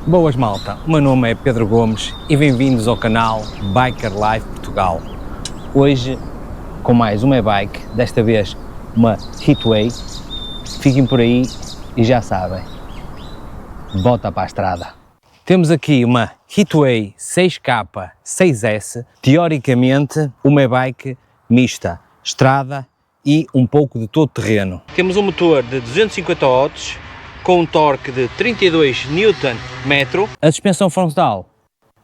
Boas malta, o meu nome é Pedro Gomes e bem-vindos ao canal Biker Life Portugal. Hoje com mais uma e-bike, desta vez uma Heatway. Fiquem por aí e já sabem, bota para a estrada. Temos aqui uma Heatway 6K 6S, teoricamente uma e-bike mista, estrada e um pouco de todo terreno. Temos um motor de 250 watts, com um torque de 32 Nm. A suspensão frontal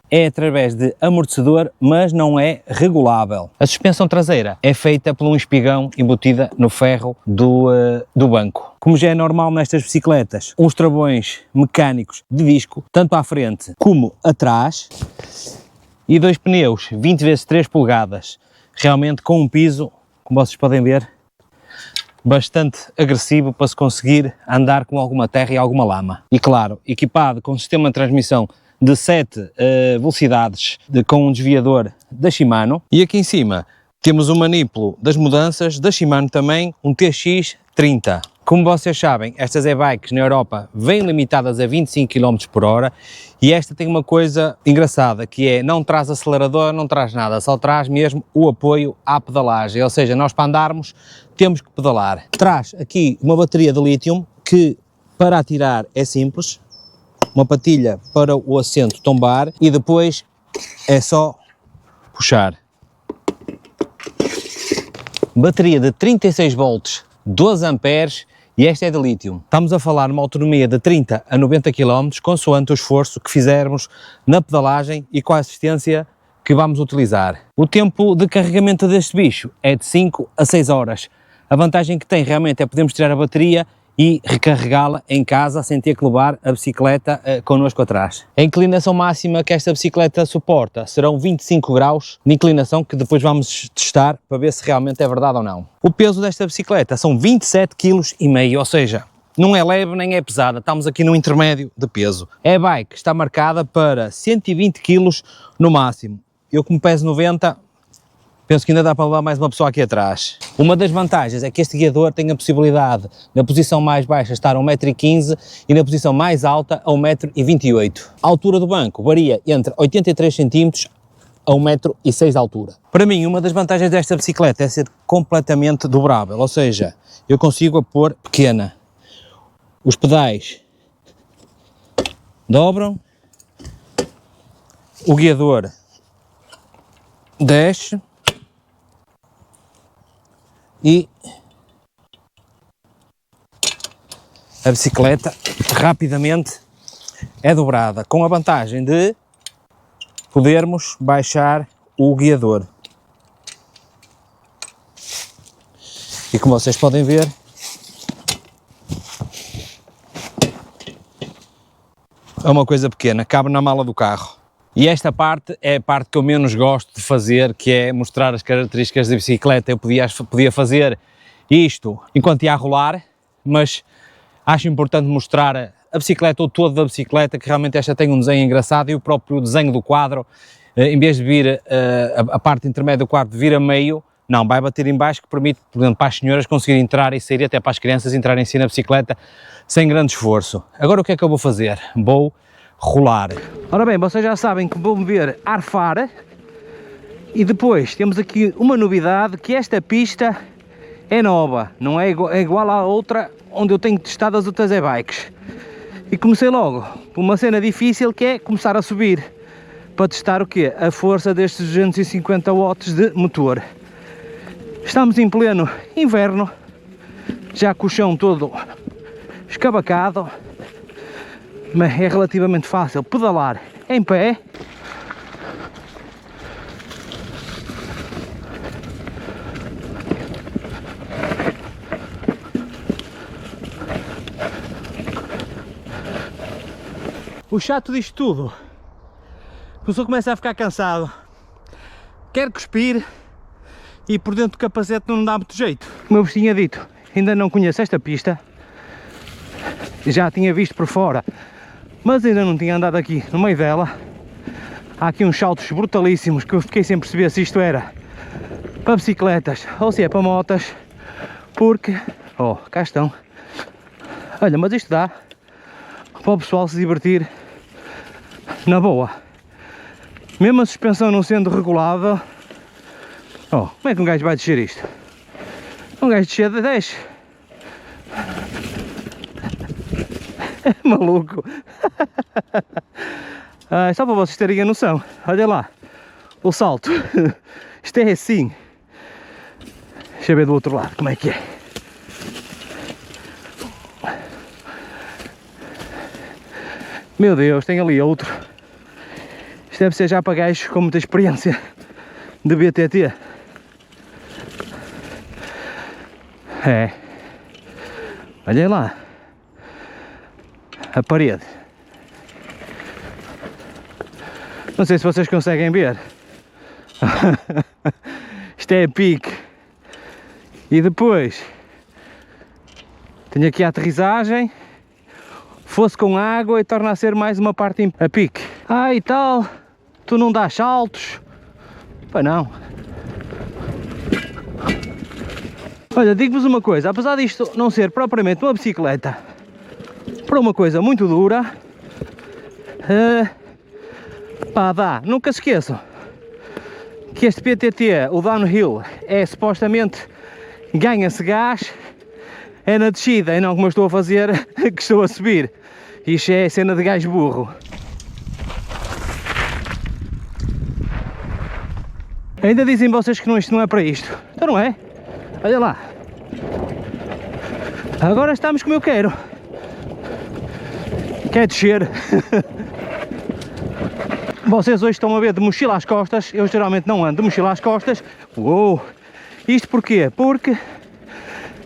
é através de amortecedor, mas não é regulável. A suspensão traseira é feita por um espigão embutida no ferro do banco. Como já é normal nestas bicicletas, uns travões mecânicos de disco, tanto à frente como atrás, e dois pneus 20 × 3 polegadas, realmente com um piso, como vocês podem ver, bastante agressivo para se conseguir andar com alguma terra e alguma lama. E claro, equipado com um sistema de transmissão de 7 velocidades com um desviador da Shimano. E aqui em cima temos o manipulo das mudanças da Shimano também, um TX30. Como vocês sabem, estas e-bikes na Europa vêm limitadas a 25 km/h e esta tem uma coisa engraçada, que é não traz acelerador, não traz nada, só traz mesmo o apoio à pedalagem, ou seja, nós para andarmos temos que pedalar. Traz aqui uma bateria de lítio que para atirar é simples, uma patilha para o assento tombar e depois é só puxar. Bateria de 36 volts, 12 amperes e esta é de lítio. Estamos a falar numa autonomia de 30 a 90 km, consoante o esforço que fizermos na pedalagem e com a assistência que vamos utilizar. O tempo de carregamento deste bicho é de 5 a 6 horas. A vantagem que tem realmente é podermos tirar a bateria e recarregá-la em casa sem ter que levar a bicicleta connosco atrás. A inclinação máxima que esta bicicleta suporta serão 25 graus de inclinação, que depois vamos testar para ver se realmente é verdade ou não. O peso desta bicicleta são 27,5 kg, ou seja, não é leve nem é pesada, estamos aqui no intermédio de peso. A e-bike está marcada para 120 kg no máximo. Eu, como peso 90, penso que ainda dá para levar mais uma pessoa aqui atrás. Uma das vantagens é que este guiador tem a possibilidade, na posição mais baixa, estar a 1,15 m e na posição mais alta a 1,28 m. A altura do banco varia entre 83 cm a 1,06 m de altura. Para mim, uma das vantagens desta bicicleta é ser completamente dobrável, ou seja, eu consigo a pôr pequena. Os pedais dobram, o guiador desce e a bicicleta rapidamente é dobrada, com a vantagem de podermos baixar o guiador. E como vocês podem ver, é uma coisa pequena, cabe na mala do carro. E esta parte é a parte que eu menos gosto de fazer, que é mostrar as características da bicicleta. Eu podia fazer isto enquanto ia a rolar, mas acho importante mostrar a bicicleta, o todo da bicicleta, que realmente esta tem um desenho engraçado, e o próprio desenho do quadro, em vez de vir a parte intermédia do quadro vir a meio, não, vai bater em baixo, que permite, por exemplo, para as senhoras conseguirem entrar e sair, até para as crianças entrarem em si na bicicleta sem grande esforço. Agora o que é que eu vou fazer? Vou rolar. Ora bem, vocês já sabem que vou ver arfar, e depois temos aqui uma novidade, que esta pista é nova, não é igual à outra onde eu tenho testado as outras e-bikes. E comecei logo por uma cena difícil, que é começar a subir, para testar o quê? A força destes 250 watts de motor. Estamos em pleno inverno, já com o chão todo escabacado, mas é relativamente fácil pedalar em pé. O chato disto tudo, a pessoa começa a ficar cansado, quer cuspir e por dentro do capacete não dá muito jeito. Como eu vos tinha dito, ainda não conheço esta pista, já a tinha visto por fora, mas ainda não tinha andado aqui no meio dela. Há aqui uns saltos brutalíssimos que eu fiquei sem perceber se isto era para bicicletas ou se é para motas, porque, oh, cá estão. Olha, mas isto dá para o pessoal se divertir Na boa. Mesmo a suspensão não sendo regulável. Oh, como é que um gajo vai descer isto? Um gajo descer de 10. É maluco. Só para vocês terem a noção. Olha lá. O salto. Isto é assim. Deixa eu ver do outro lado como é que é. Meu Deus, tem ali outro. Isto deve ser já para gajos com muita experiência de BTT. É. Olhem lá. A parede. Não sei se vocês conseguem ver. Isto é a pique. E depois tenho aqui a aterrissagem. Fosse com água e torna a ser mais uma parte a pique. E tal, tu não dás saltos. Pá, não. Olha, digo-vos uma coisa, apesar disto não ser propriamente uma bicicleta para uma coisa muito dura, pá, dá. Nunca se esqueçam que este PTT, o downhill, é supostamente ganha-se gás, é na descida e não como eu estou a fazer, que estou a subir. Isto é cena de gajo burro. Ainda dizem vocês que isto não é para isto. Então não é? Olha lá. Agora estamos como eu quero. Quer descer. Vocês hoje estão a ver de mochila às costas. Eu geralmente não ando de mochila às costas. Uou! Isto porquê? Porque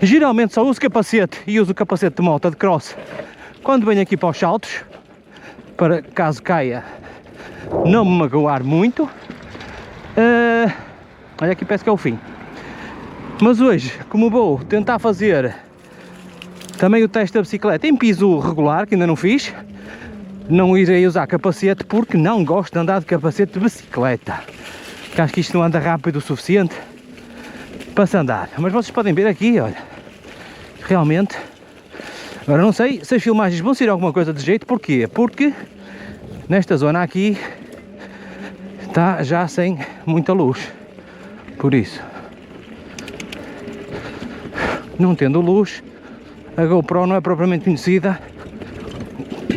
geralmente só uso capacete e uso o capacete de moto de cross quando venho aqui para os saltos, para caso caia não me magoar muito. Olha, aqui parece que é o fim. Mas hoje, como vou tentar fazer também o teste da bicicleta em piso regular, que ainda não fiz, não irei usar capacete porque não gosto de andar de capacete de bicicleta. Porque acho que isto não anda rápido o suficiente para se andar. Mas vocês podem ver aqui, olha, realmente. Agora não sei se as filmagens vão ser alguma coisa de jeito. Porquê? Porque nesta zona aqui está já sem muita luz. Por isso, não tendo luz, a GoPro não é propriamente conhecida.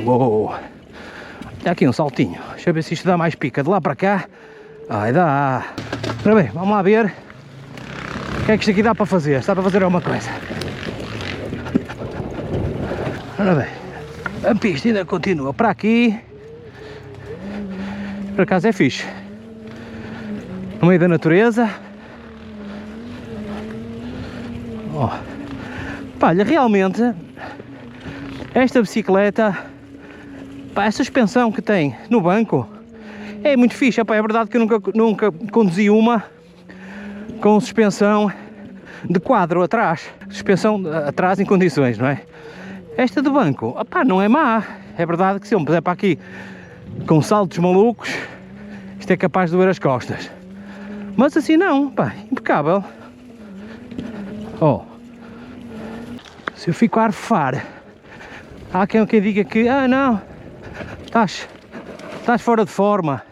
Uou! Olha aqui um saltinho. Deixa eu ver se isto dá mais pica de lá para cá. Ai, dá! Ora bem, vamos lá ver o que é que isto aqui dá para fazer. Está para fazer alguma coisa. Ora bem, a pista ainda continua para aqui. Por acaso é fixe. No meio da natureza. Oh. Pá, olha, realmente esta bicicleta, pá, a suspensão que tem no banco é muito fixe. Pá, é verdade que eu nunca conduzi uma com suspensão de quadro atrás. Suspensão atrás em condições, não é? Esta do banco, opá, não é má. É verdade que se eu me puser para aqui com saltos malucos, isto é capaz de doer as costas. Mas assim não, pá, impecável. Oh, se eu fico a arfar, há quem diga que, não, estás fora de forma.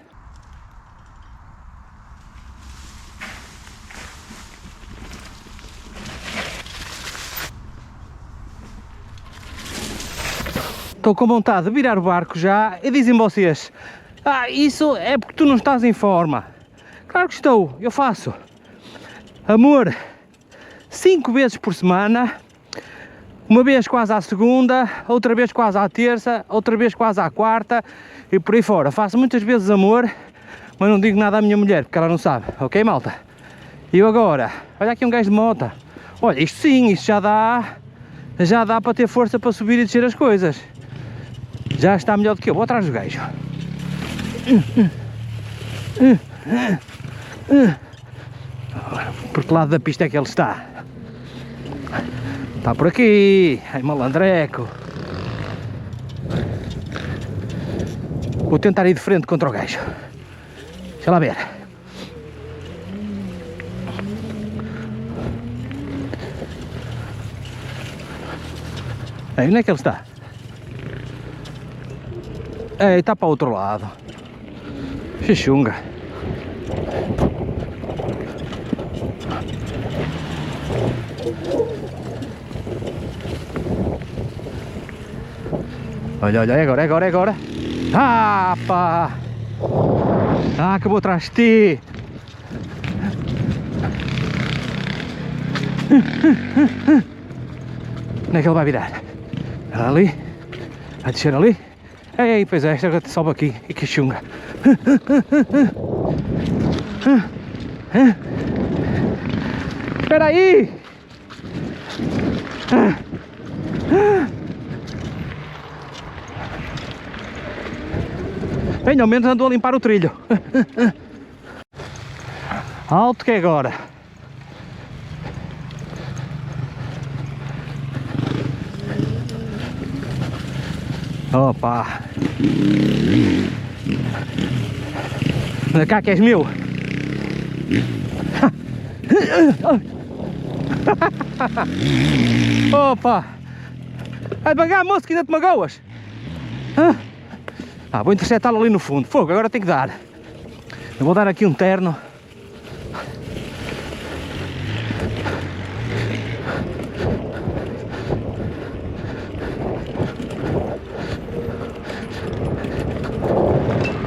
Estou com vontade de virar o barco já e dizem vocês, isso é porque tu não estás em forma. Claro que estou, eu faço amor 5 vezes por semana, uma vez quase à segunda, outra vez quase à terça, outra vez quase à quarta e por aí fora. Faço muitas vezes amor, mas não digo nada à minha mulher porque ela não sabe, ok, malta? E eu agora, olha aqui um gajo de moto, olha, isto sim, isto já dá para ter força para subir e descer as coisas. Já está melhor do que eu. Vou atrás do gajo. Por que lado da pista é que ele está? Está por aqui. Ai, malandreco. Vou tentar ir de frente contra o gajo. Deixa lá ver. Aí, onde é que ele está? Ei, está para o outro lado. Xixunga. Olha, olha, é agora, é agora, é agora. Ah, pá! Ah, acabou atrás de ti! Onde é que ele vai virar? Ali? Vai descer ali? Ei, pois é, esta agora sobe aqui. E que chunga! Espera aí! Bem, ao menos andou a limpar o trilho. Alto que é agora. Opa! Anda cá que és meu. Opa! Vai devagar, moço, que ainda te magoas. Vou interceptá-lo ali no fundo. Fogo, agora tem que dar. Eu vou dar aqui um terno.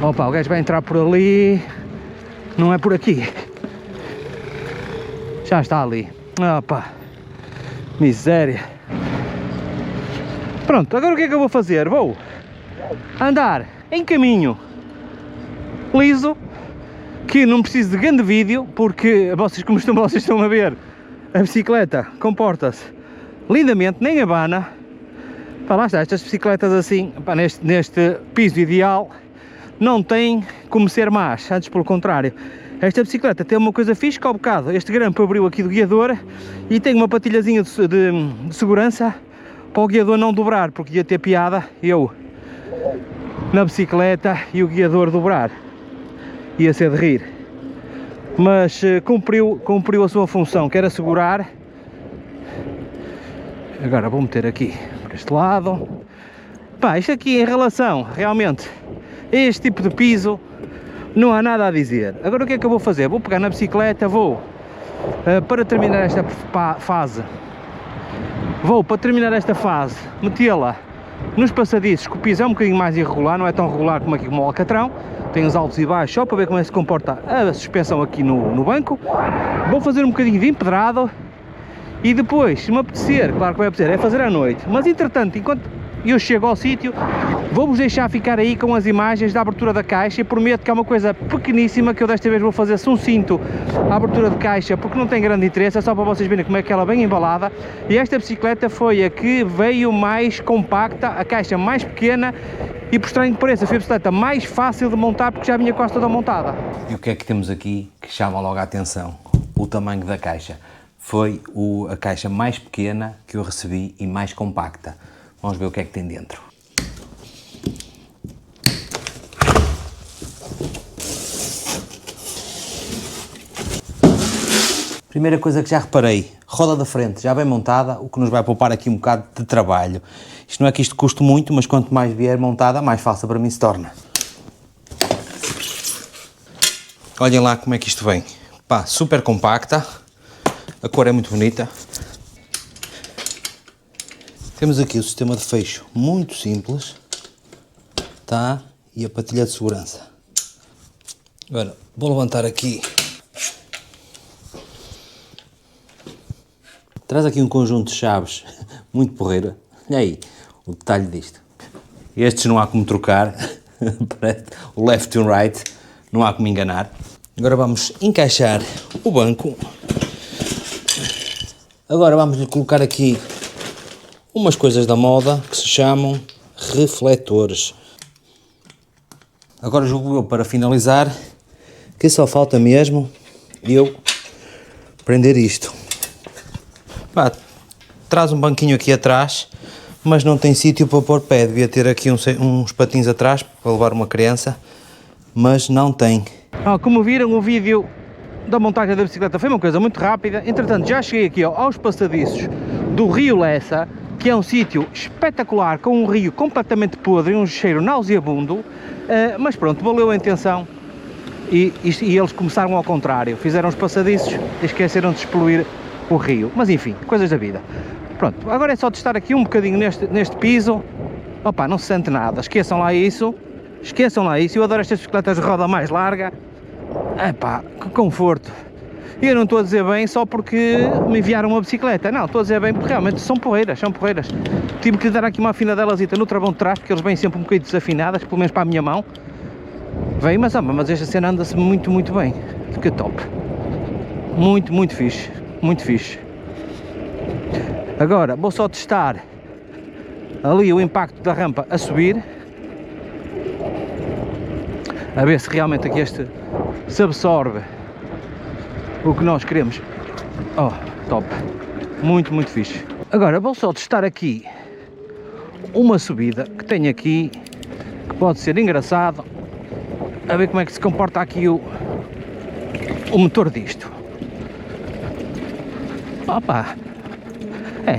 Opa, o gajo vai entrar por ali. Não é por aqui. Já está ali. Opa, miséria. Pronto, agora o que é que eu vou fazer? Vou andar em caminho liso, que não preciso de grande vídeo, porque vocês, como vocês estão a ver, a bicicleta comporta-se lindamente, nem abana. Pá, lá está, estas bicicletas assim, pá, neste piso ideal, não tem como ser más, antes pelo contrário. Esta bicicleta tem uma coisa fixe, que ao bocado este grampo abriu aqui do guiador e tem uma patilhazinha de segurança para o guiador não dobrar, porque ia ter piada eu na bicicleta e o guiador dobrar, ia ser de rir. Mas cumpriu a sua função, que era segurar. Agora vou meter aqui por este lado. Pá, isto aqui em relação realmente a este tipo de piso não há nada a dizer. Agora o que é que eu vou fazer? Vou pegar na bicicleta, para terminar esta fase, metê-la nos passadiços, que o piso é um bocadinho mais irregular, não é tão regular como aqui como o Alcatrão, tem os altos e baixos, só para ver como é que se comporta a suspensão aqui no banco. Vou fazer um bocadinho de empedrado e depois, se me apetecer, claro que vai apetecer, é fazer à noite, mas entretanto, enquanto eu chego ao sítio, vou-vos deixar ficar aí com as imagens da abertura da caixa. E prometo que é uma coisa pequeníssima, que eu desta vez vou fazer sucinto a abertura de caixa, porque não tem grande interesse, é só para vocês verem como é que ela vem embalada. E esta bicicleta foi a que veio mais compacta, a caixa mais pequena e, por estranho que pareça, foi a bicicleta mais fácil de montar, porque já vinha quase toda montada. E o que é que temos aqui que chama logo a atenção? O tamanho da caixa. Foi a caixa mais pequena que eu recebi e mais compacta. Vamos ver o que é que tem dentro. Primeira coisa que já reparei, roda da frente já bem montada, o que nos vai poupar aqui um bocado de trabalho. Isto não é que isto custe muito, mas quanto mais vier montada, mais fácil para mim se torna. Olhem lá como é que isto vem. Pá, super compacta, a cor é muito bonita. Temos aqui o sistema de fecho muito simples, tá? E a patilha de segurança. Agora, vou levantar aqui. Traz aqui um conjunto de chaves muito porreiro. Olha aí o detalhe disto. Estes não há como trocar, o left and right, não há como enganar. Agora vamos encaixar o banco. Agora vamos lhe colocar aqui umas coisas da moda que se chamam refletores. Agora julgo eu, para finalizar, que só falta mesmo eu prender isto. Pá, traz um banquinho aqui atrás, mas não tem sítio para pôr pé. Devia ter aqui uns patins atrás para levar uma criança, mas não tem. Como viram, o vídeo da montagem da bicicleta foi uma coisa muito rápida. Entretanto, já cheguei aqui aos passadiços do Rio Lessa. que é um sítio espetacular, com um rio completamente podre e um cheiro nauseabundo, mas pronto, valeu a intenção. E eles começaram ao contrário, fizeram os passadiços e esqueceram de explodir o rio, mas enfim, coisas da vida. Pronto, agora é só testar aqui um bocadinho neste piso. Opa, não se sente nada, esqueçam lá isso, eu adoro estas bicicletas de roda mais larga. Epá, que conforto. E eu não estou a dizer bem só porque me enviaram uma bicicleta, não, estou a dizer bem porque realmente são porreiras, Tive que lhe dar aqui uma afinadelasita no travão de trás, porque eles vêm sempre um bocadinho desafinadas, pelo menos para a minha mão. Vem, mas esta cena anda-se muito bem, fica top. Muito fixe. Agora, vou só testar ali o impacto da rampa a subir, a ver se realmente aqui este se absorve o que nós queremos. Oh, top, muito fixe. Agora vou só testar aqui uma subida que tenho aqui, que pode ser engraçado, a ver como é que se comporta aqui o motor disto. Opa,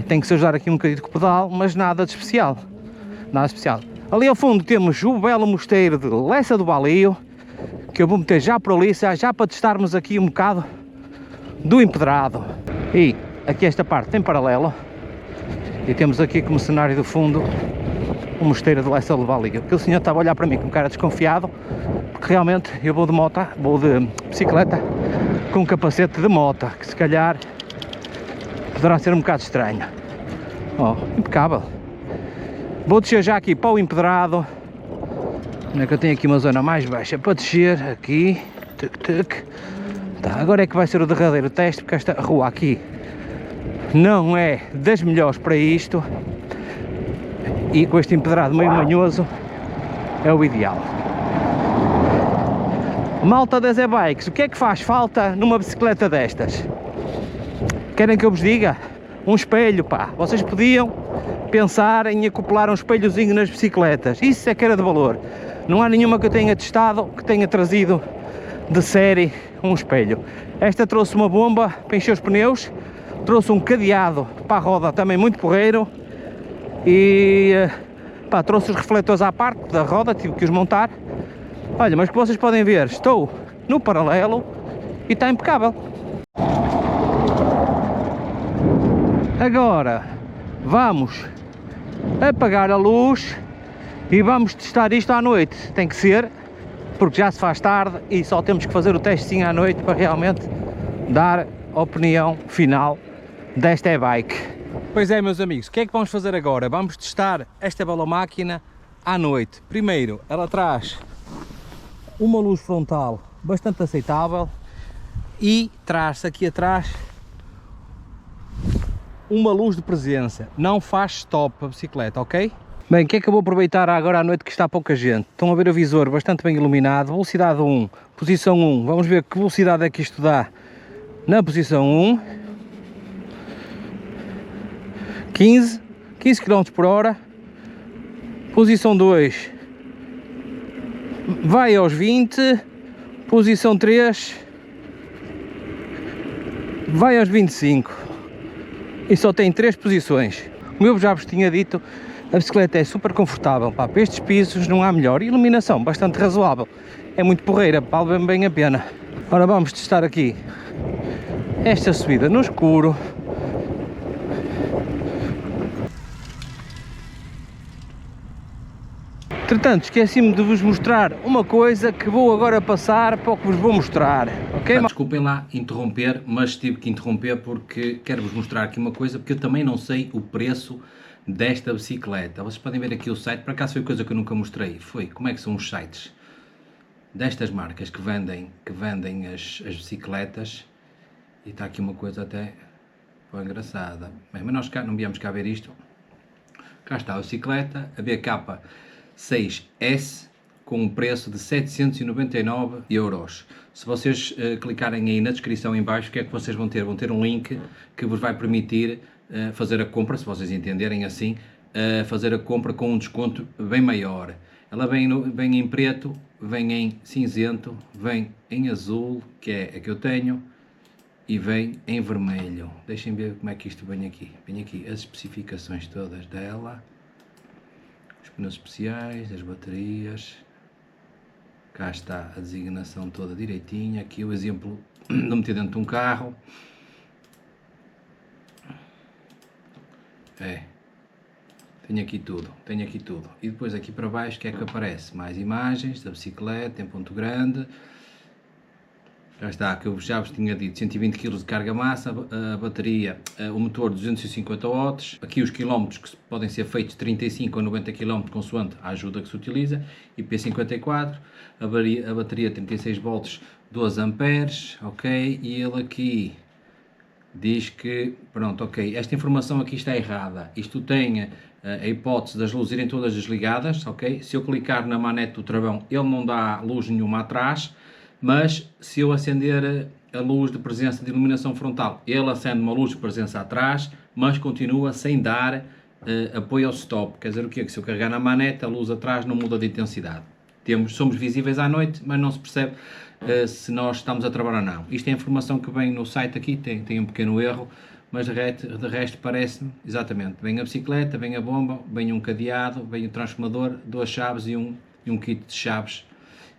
tem que se ajudar aqui um bocadinho com o pedal, mas nada de especial, Ali ao fundo temos o belo mosteiro de Lessa do Balio, que eu vou meter já por ali, já para testarmos aqui um bocado do empedrado. E aqui esta parte tem paralelo, e temos aqui como cenário do fundo o mosteiro de Lessa do Balio. Aquele senhor estava a olhar para mim com cara desconfiado, porque realmente eu vou de bicicleta com um capacete de moto, que se calhar poderá ser um bocado estranho. Oh, impecável. Vou descer já aqui para o empedrado. Onde é que eu tenho aqui uma zona mais baixa para descer? Aqui. Tá, agora é que vai ser o derradeiro teste, porque esta rua aqui não é das melhores para isto. E com este empedrado meio manhoso é o ideal. Malta das e-bikes, o que é que faz falta numa bicicleta destas? Querem que eu vos diga? Um espelho, pá. Vocês podiam pensar em acoplar um espelhozinho nas bicicletas. Isso é que era de valor. Não há nenhuma que eu tenha testado que tenha trazido de série um espelho. Esta trouxe uma bomba para encher os pneus, trouxe um cadeado para a roda também muito porreiro e pá, trouxe os refletores à parte da roda, tive que os montar. Olha, mas como vocês podem ver, estou no paralelo e está impecável. Agora vamos apagar a luz e vamos testar isto à noite. Tem que ser, porque já se faz tarde e só temos que fazer o testezinho à noite para realmente dar a opinião final desta e-bike. Pois é, meus amigos, o que é que vamos fazer agora? Vamos testar esta bela máquina à noite. Primeiro, ela traz uma luz frontal bastante aceitável e traz aqui atrás uma luz de presença, não faz stop a bicicleta, ok? Bem, o que é que eu vou aproveitar agora à noite que está pouca gente? Estão a ver o visor bastante bem iluminado, velocidade 1, posição 1, vamos ver que velocidade é que isto dá na posição 1, 15 km por hora, posição 2, vai aos 20, posição 3, vai aos 25. E só tem 3 posições. Como eu já vos tinha dito, a bicicleta é super confortável, pá, para estes pisos não há melhor. Iluminação bastante razoável, é muito porreira, vale bem a pena. Ora, vamos testar aqui esta subida no escuro. Entretanto, esqueci-me de vos mostrar uma coisa que vou agora passar para o que vos vou mostrar, ok? Desculpem lá interromper, mas tive que interromper porque quero-vos mostrar aqui uma coisa, porque eu também não sei o preço desta bicicleta. Vocês podem ver aqui o site, por acaso foi coisa que eu nunca mostrei, foi como é que são os sites destas marcas que vendem as bicicletas, e está aqui uma coisa até foi engraçada. Bem, mas nós cá não viemos cá ver isto. Cá está a bicicleta, a BK 6S com um preço de 799 euros. Se vocês clicarem aí na descrição em baixo, o que é que vocês vão ter? Vão ter um link que vos vai permitir fazer a compra, se vocês entenderem assim, fazer a compra com um desconto bem maior. Ela vem em preto, vem em cinzento, vem em azul, que é a que eu tenho, e vem em vermelho. Deixem ver como é que isto vem aqui. Vem aqui as especificações todas dela, os pneus especiais, as baterias. Cá está a designação toda direitinha. Aqui o exemplo de meter dentro de um carro. Tenho aqui tudo. E depois aqui para baixo, o que é que aparece? Mais imagens da bicicleta em ponto grande. Já está, que eu já vos tinha dito, 120 kg de carga-massa, a bateria, o motor 250 watts, aqui os quilómetros que podem ser feitos 35 a 90 km consoante a ajuda que se utiliza, IP54, a bateria 36 volts, 12 amperes, ok, e ele aqui diz que, pronto, ok, esta informação aqui está errada, isto tem a hipótese das luzes irem todas desligadas, ok, se eu clicar na manete do travão ele não dá luz nenhuma atrás, mas se eu acender a luz de presença de iluminação frontal, ele acende uma luz de presença atrás, mas continua sem dar apoio ao stop. Quer dizer o quê? Que se eu carregar na manete, a luz atrás não muda de intensidade. Somos visíveis à noite, mas não se percebe se nós estamos a trabalhar ou não. Isto é a informação que vem no site aqui, tem um pequeno erro, mas de resto parece-me, exatamente, vem a bicicleta, vem a bomba, vem um cadeado, vem o transformador, 2 chaves e um kit de chaves.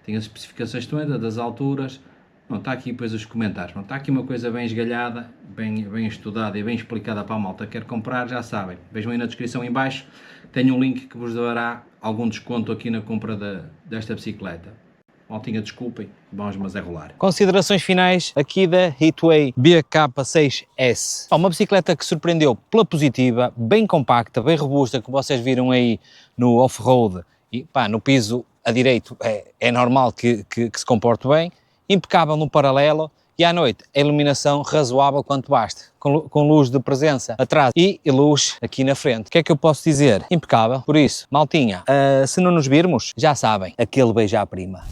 Tem as especificações todas, das alturas, não, está aqui depois os comentários, não, está aqui uma coisa bem esgalhada, bem estudada e bem explicada para a malta que quer comprar, já sabem, vejam aí na descrição em baixo, tenho um link que vos dará algum desconto aqui na compra desta bicicleta. Maltinha, desculpem, vamos mas é rolar. Considerações finais aqui da Heatway BK6S. Uma bicicleta que surpreendeu pela positiva, bem compacta, bem robusta, como vocês viram aí no off-road e no piso a direito é normal que se comporte bem, impecável no paralelo e à noite a iluminação razoável quanto basta, com luz de presença atrás e luz aqui na frente. O que é que eu posso dizer? Impecável. Por isso, maltinha, se não nos virmos, já sabem, aquele beijo à prima.